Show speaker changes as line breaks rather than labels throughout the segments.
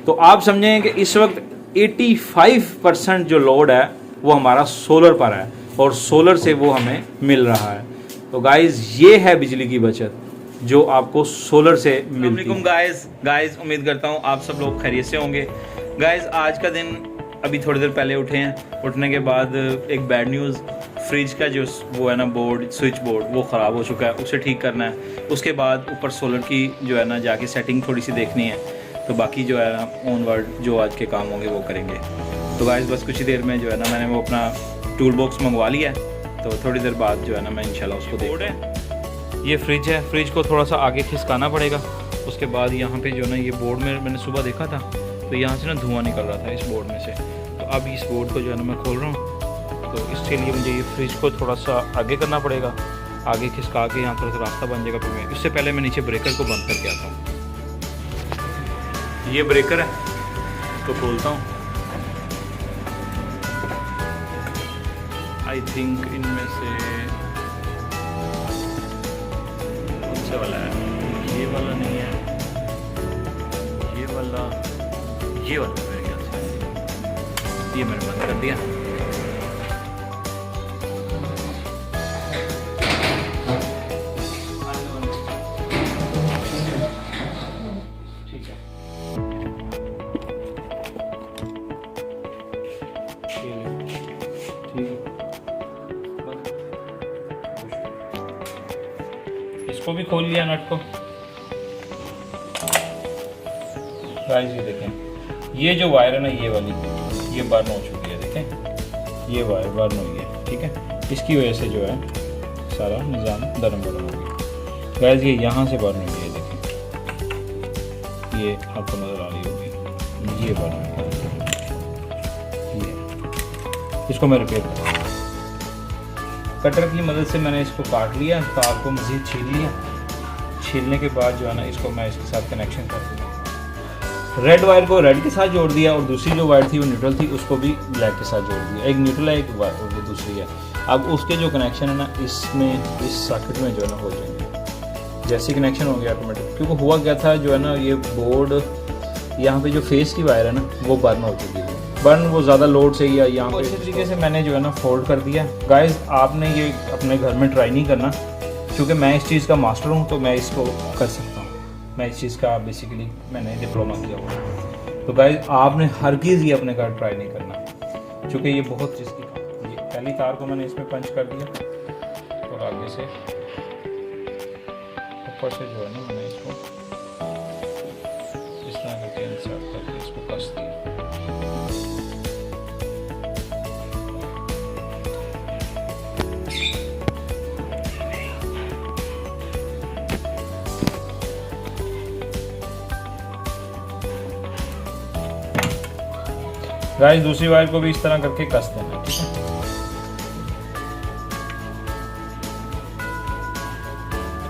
तो आप समझें कि इस वक्त 85% जो लोड है वो हमारा सोलर पर है और सोलर से वो हमें मिल रहा है। तो गाइज़ ये है बिजली की बचत जो आपको सोलर से मिलती है। गाइज़ उम्मीद करता हूँ आप सब लोग खैरियत से होंगे। गाइज़ आज का दिन अभी थोड़ी देर पहले उठे हैं। उठने के बाद एक बैड न्यूज़, फ्रिज का जो वो है ना बोर्ड, स्विच बोर्ड वो ख़राब हो चुका है, उसे ठीक करना है। उसके बाद ऊपर सोलर की जो है ना जाके सेटिंग थोड़ी सी देखनी है। तो बाकी जो है ना ऑनवर्ड जो आज के काम होंगे वो करेंगे। तो गाइस बस कुछ ही देर में जो है ना मैंने वो अपना टूल बॉक्स मंगवा लिया है। तो थोड़ी देर बाद जो है ना मैं इंशाल्लाह उसको बोर्ड है, ये फ्रिज है, फ्रिज को थोड़ा सा आगे खिसकाना पड़ेगा। उसके बाद यहाँ पे जो है ना ये बोर्ड में मैंने सुबह देखा था तो यहाँ से ना धुआं निकल रहा था इस बोर्ड में से। तो अब इस बोर्ड को जो है ना मैं खोल रहा हूँ। तो इसके लिए मुझे ये फ्रिज को थोड़ा सा आगे करना पड़ेगा, आगे खिसका के यहाँ थोड़ा सा रास्ता बन जाएगा। फिर मैं इससे पहले मैं नीचे ब्रेकर को बंद करके आता हूँ। ये ब्रेकर है तो खोलता हूँ। आई थिंक इनमें से कौन सा वाला है? ये वाला नहीं है, ये वाला मेरे ख्याल से। ये मैंने बंद कर दिया। इसको भी खोल लिया नट को। गाइस ये देखें, ये जो वायर है ना ये वाली, ये बर्न हो चुकी है। देखें ये वायर बर्न हुई है, ठीक है। इसकी वजह से जो है सारा निज़ाम दरम बरम हो गया। गाइस ये यहाँ से बर्न हुई है, देखें ये आपको नज़र आ रही होगी, ये बर्न हुई है। ये इसको मैं रिपेयर करूँ। कटर की मदद से मैंने इसको काट लिया, तार को मज़ीद छील लिया। छीलने के बाद जो है ना इसको मैं इसके साथ कनेक्शन कर दूँगा। रेड वायर को रेड के साथ जोड़ दिया और दूसरी जो वायर थी वो न्यूट्रल थी, उसको भी ब्लैक के साथ जोड़ दिया। एक न्यूट्रल है, एक वो दूसरी है। अब उसके जो कनेक्शन है ना इसमें इस सॉकेट में जो है ना हो जाएंगे। जैसे कनेक्शन हो गया ऑटोमेटिक, क्योंकि हुआ क्या था जो है ना ये बोर्ड यहाँ पे जो फेस की वायर है ना वो बर्न हो चुकी है। बर्न वो ज़्यादा लोड से ही यहाँ पे अच्छे तरीके से मैंने जो है ना फोल्ड कर दिया। गाइस आपने ये अपने घर में ट्राई नहीं करना, क्योंकि मैं इस चीज़ का मास्टर हूँ तो मैं इसको कर सकता हूँ। मैं इस चीज़ का बेसिकली मैंने डिप्लोमा किया हुआ। तो गाइस आपने हरगिज़ ये अपने घर ट्राई नहीं करना, क्योंकि ये बहुत रिस्की काम। ये पहली तार को मैंने इसमें पंच कर दिया और आगे से ऊपर से जो है ना मैंने इसको इस तरह करके इंसर्ट करके इसको कस दिया। गाइस दूसरी वायर को भी इस तरह करके कस देना, ठीक है।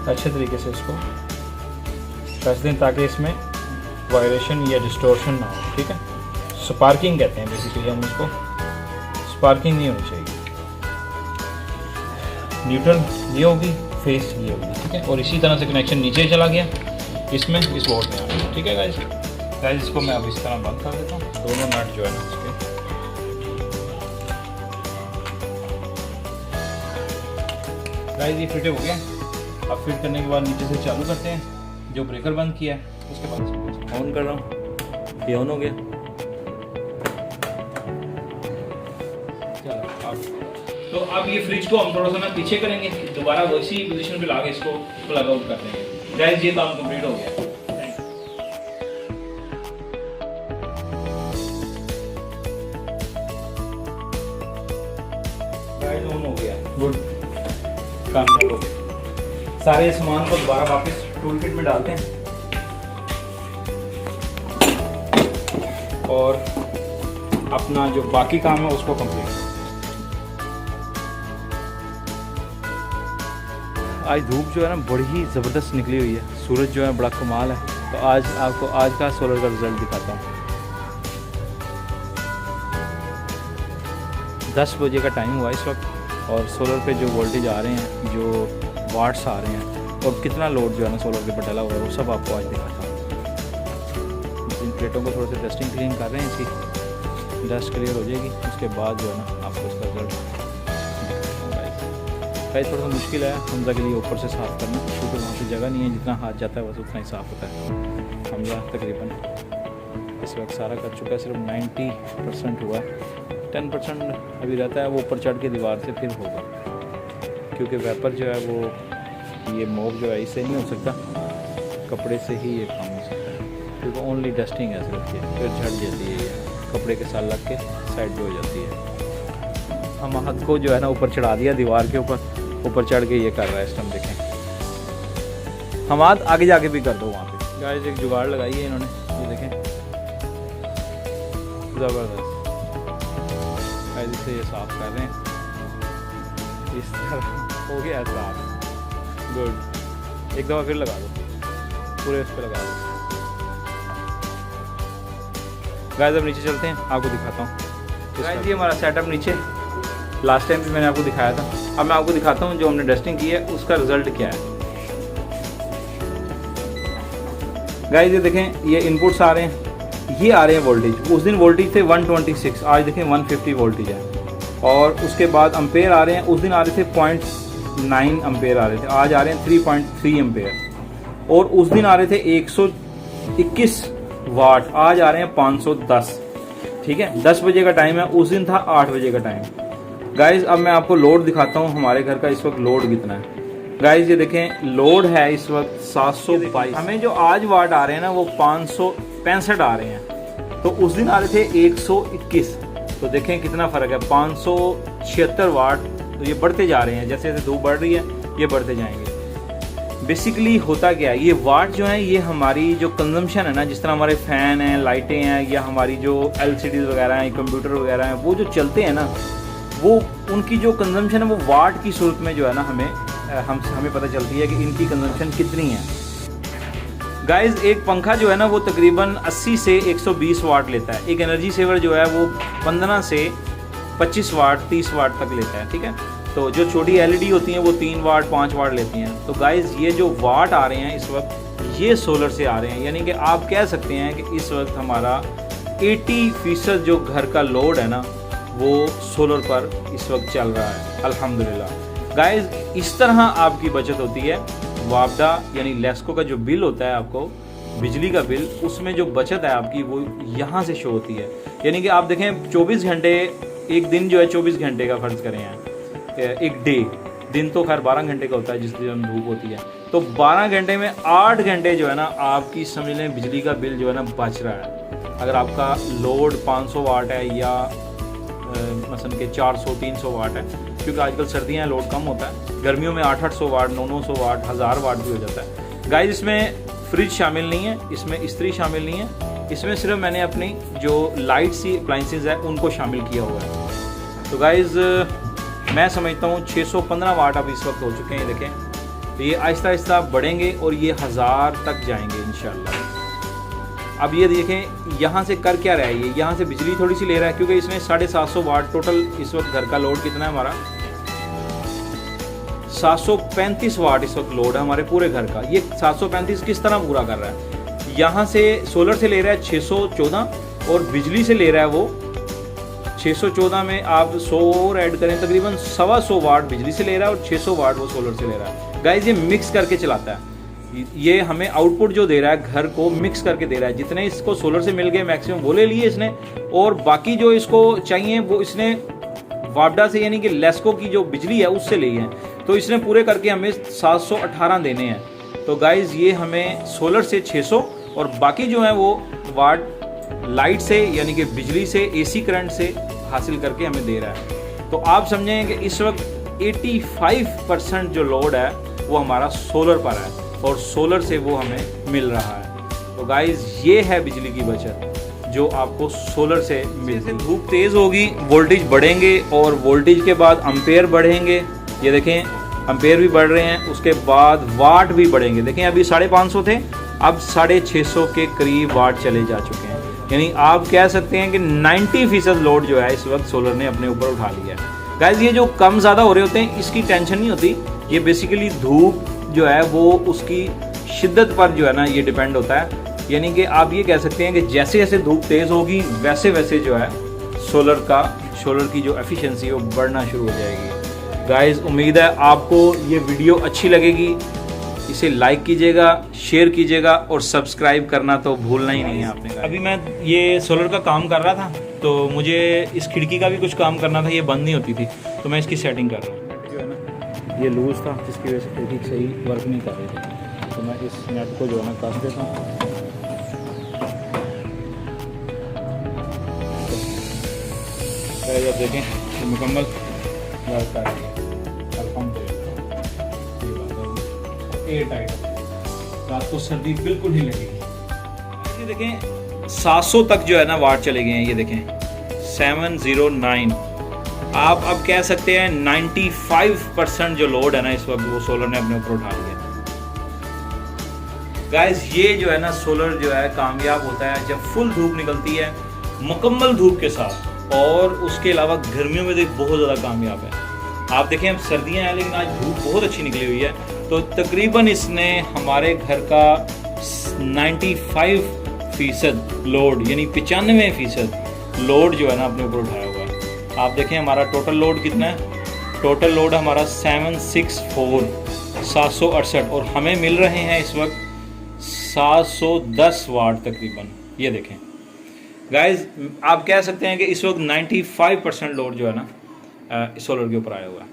अच्छे तरीके से इसको कस दें ताकि इसमें वाइब्रेशन या डिस्टॉर्शन ना हो, ठीक है। स्पार्किंग कहते हैं बेसिकली हम उसको, स्पार्किंग नहीं होनी चाहिए। न्यूट्रल ये होगी, फेस ये होगी, ठीक है। और इसी तरह से कनेक्शन नीचे चला गया इसमें, इस बोर्ड में आ गया, ठीक है गाइस। गाइस इसको मैं अब इस तरह बंद कर देता हूँ। दोनों नट जो है ना उसके गाइस ये फिट हो गया। अब फिट करने के बाद नीचे से चालू करते हैं। जो ब्रेकर बंद किया है उसके बाद ऑन कर रहा हूँ, ये ऑन हो गया। चलो तो अब ये फ्रिज को हम थोड़ा सा ना पीछे करेंगे, दोबारा वैसी पोजीशन पे लाके इसको प्लग आउट कर देंगे। गाइस ये काम कंप्लीट हो गया। ऑन हो गया, गुड काम हो गया। सारे सामान को दोबारा वापस टूल किट में डालते हैं और अपना जो बाकी काम है उसको कंप्लीट। आज धूप जो है ना बड़ी ही ज़बरदस्त निकली हुई है, सूरज जो है बड़ा कमाल है। तो आज आपको आज का सोलर का रिज़ल्ट दिखाता हूँ। 10 बजे का टाइम हुआ इस वक्त और सोलर पे जो वोल्टेज आ रहे हैं, जो वाट्स आ रहे हैं और कितना लोड जो है ना सोलर के ऊपर डला हुआ है वो सब आपको आज दिखाता हूँ। प्लेटों को थोड़ा सा डस्टिंग क्लीन कर रहे हैं, इसकी डस्ट क्लियर हो जाएगी, उसके बाद जो है ना आपको इसका रिजल्ट गाइस थोड़ा सा मुश्किल है हमजा के लिए ऊपर से साफ़ करना, क्योंकि वहाँ से जगह नहीं है, जितना हाथ जाता है बस उतना ही साफ़ होता है। हमजा तकरीबन इस वक्त सारा कर चुका है, सिर्फ 90% हुआ है, 10% अभी रहता है, वो ऊपर चढ़ के दीवार से फिर होगा, क्योंकि वेपर जो है वो ये मोब जो है इससे नहीं हो सकता, कपड़े से ही ये काम हो सकता है, क्योंकि ओनली डस्टिंग है सिर्फ ये, फिर झड़ जाती है ये कपड़े के साथ लग के साइड पे हो जाती है। हम हाथ को जो है ना ऊपर चढ़ा दिया दीवार के ऊपर चढ़ के ये कर रहा है इस टाइम, देखें हम हाथ आगे जाके भी कर दो वहाँ पे। गाइस एक जुगाड़ लगाई है इन्होंने, ये देखें ज़बरदस्त। गाइस इसे ये साफ़ कर रहे हैं, इस तरह हो गया साफ, गुड। एक दफ़ा फिर लगा दो, पूरे इस पर लगा दो। गाइस अब नीचे चलते हैं, आपको दिखाता हूँ। गाइस ये हमारा सेटअप नीचे, लास्ट टाइम भी मैंने आपको दिखाया था, अब मैं आपको दिखाता हूँ जो हमने डस्टिंग की है उसका रिजल्ट क्या है। गाइस ये देखें, ये इनपुट्स आ रहे हैं, ये आ रहे हैं वोल्टेज, उस दिन वोल्टेज थे 126, आज देखें 150 वोल्टेज है, और उसके बाद अम्पेयर आ रहे हैं, उस दिन आ रहे थे 0.9 अम्पेयर आ रहे थे, आज आ रहे हैं 3.3 अम्पेयर, और उस दिन आ रहे थे 121 वाट, आज आ रहे हैं 510। ठीक है, 10 बजे का टाइम है, उस दिन था 8 बजे का टाइम। गाइज अब मैं आपको लोड दिखाता हूँ हमारे घर का इस वक्त लोड कितना है। गाइज ये देखें लोड है इस वक्त 722, हमें जो आज वाट आ रहे हैं ना वो 565 आ रहे हैं, तो उस दिन आ रहे थे 121, तो देखें कितना फ़र्क है, 576 वाट। तो ये बढ़ते जा रहे हैं, जैसे जैसे धूप बढ़ रही है ये बढ़ते जाएंगे। बेसिकली होता क्या है, ये वाट जो है ये हमारी जो कंजम्पशन है ना, जिस तरह हमारे फ़ैन हैं, लाइटें हैं, या हमारी जो LCDs वगैरह हैं, कंप्यूटर वगैरह हैं, वो जो चलते हैं ना, वो उनकी जो कंजम्पशन है वो वाट की सूरत में जो है ना हमें पता चलती है कि इनकी कंजम्पशन कितनी है। गाइज एक पंखा जो है ना वो तकरीबन 80 से 120 वाट लेता है, एक एनर्जी सेवर जो है वो 15 से 25 वाट 30 वाट तक लेता है। ठीक है, तो जो छोटी LED होती हैं वो 3 वाट 5 वाट लेती हैं। तो गाइज ये जो वाट आ रहे हैं इस वक्त ये सोलर से आ रहे हैं, यानी कि आप कह सकते हैं कि इस वक्त हमारा 80% जो घर का लोड है ना वो सोलर पर इस वक्त चल रहा है, अल्हम्दुलिल्लाह। गाइज इस तरह आपकी बचत होती है। वापडा यानी लेस्को का जो बिल होता है आपको बिजली का बिल, उसमें जो बचत है आपकी वो यहाँ से शो होती है। यानी कि आप देखें 24 घंटे, एक दिन जो है 24 घंटे का फ़र्ज़ करें हैं, एक डे, दिन तो खैर 12 घंटे का होता है जिस दिन धूप होती है, तो 12 घंटे में 8 घंटे जो है ना आपकी समझ लें बिजली का बिल जो है ना बच रहा है। अगर आपका लोड 500 वाट है या मसलन के 400-300 वाट है, क्योंकि आजकल सर्दियाँ हैं लोड कम होता है, गर्मियों में 800-800 वाट 900 वाट 1000 वाट भी हो जाता है। गाइस इसमें फ्रिज शामिल नहीं है, इसमें इस्त्री शामिल नहीं है, इसमें सिर्फ मैंने अपनी जो लाइट सी अप्लाइंसेज है उनको शामिल किया हुआ है। तो गाइस मैं समझता हूँ 615 वाट अब इस वक्त हो चुके हैं, देखें। तो ये आहिस्ता आहिस्ता बढ़ेंगे और ये 1000 तक जाएंगे इंशाल्लाह। अब ये देखें यहाँ से कर क्या रहा है, ये यहाँ से बिजली थोड़ी सी ले रहा है, क्योंकि इसमें 750 वाट टोटल इस वक्त घर का लोड कितना है हमारा 735 वाट इस वक्त लोड है हमारे पूरे घर का। ये 735 किस तरह पूरा कर रहा है, यहाँ से सोलर से ले रहा है 614 और बिजली से ले रहा है वो 614 में आप 100 और ऐड करें तकरीबन 125 वाट बिजली से ले रहा है और 600 वाट वो सोलर से ले रहा है। गाइस ये मिक्स करके चलाता है, ये हमें आउटपुट जो दे रहा है घर को मिक्स करके दे रहा है। जितने इसको सोलर से मिल गए मैक्सिमम वो ले लिए इसने, और बाकी जो इसको चाहिए वो इसने वापडा से यानी कि लेस्को की जो बिजली है उससे ली है। तो इसने पूरे करके हमें 718 देने हैं। तो गाइज ये हमें सोलर से 600 और बाकी जो है वो वाट लाइट से यानी कि बिजली से AC करंट से हासिल करके हमें दे रहा है। तो आप समझें कि इस वक्त 85% जो लोड है वो हमारा सोलर पर है और सोलर से वो हमें मिल रहा है। तो गाइज ये है बिजली की बचत जो आपको सोलर से मिलती है। धूप तेज़ होगी, वोल्टेज बढ़ेंगे और वोल्टेज के बाद अम्पेयर बढ़ेंगे। ये देखें अम्पेयर भी बढ़ रहे हैं, उसके बाद वाट भी बढ़ेंगे। देखें अभी 550 थे, अब 650 के करीब वाट चले जा चुके हैं। यानी आप कह सकते हैं कि 90% लोड जो है इस वक्त सोलर ने अपने ऊपर उठा लिया है। गाइज ये जो कम ज़्यादा हो रहे होते हैं इसकी टेंशन नहीं होती, ये बेसिकली धूप जो है वो उसकी शिद्दत पर जो है ना ये डिपेंड होता है। यानी कि आप ये कह सकते हैं कि जैसे जैसे धूप तेज़ होगी वैसे वैसे जो है सोलर की जो एफिशिएंसी है वो बढ़ना शुरू हो जाएगी। गाइस उम्मीद है आपको ये वीडियो अच्छी लगेगी, इसे लाइक कीजिएगा, शेयर कीजिएगा और सब्सक्राइब करना तो भूलना ही नहीं है आपने। अभी मैं ये सोलर का काम कर रहा था तो मुझे इस खिड़की का भी कुछ काम करना था, ये बंद नहीं होती थी तो मैं इसकी सेटिंग कर रहा हूँ। जो है ना ये लूज़ था जिसकी वजह से खिड़की सही वर्क नहीं कर रही थी, तो मैं इस नेट को जो है ना कस देता हूँ। जब देखें तो मुकम्मल वर्क कर रही है, एयर टाइट, रात को सर्दी बिल्कुल नहीं लगेगी। ये देखें 700 तक जो है ना वाट चले गए हैं, ये देखें 709। आप अब कह सकते हैं 95% जो लोड है ना इस वक्त वो सोलर ने अपने ऊपर उठा लिया। गाइस ये जो है ना सोलर जो है कामयाब होता है जब फुल धूप निकलती है, मुकम्मल धूप के साथ, और उसके अलावा गर्मियों में तो बहुत ज़्यादा कामयाब है। आप देखें अब सर्दियाँ हैं लेकिन आज धूप बहुत अच्छी निकली हुई है, तो तकरीबन इसने हमारे घर का 95% लोड यानी 95% लोड जो है ना अपने ऊपर उठाया हुआ है। आप देखें हमारा टोटल लोड कितना है, टोटल लोड हमारा 768 और हमें मिल रहे हैं इस वक्त 710 वाट तकरीबन। ये देखें गाइस आप कह सकते हैं कि इस वक्त 95% लोड जो है ना सोलर के ऊपर आया हुआ है।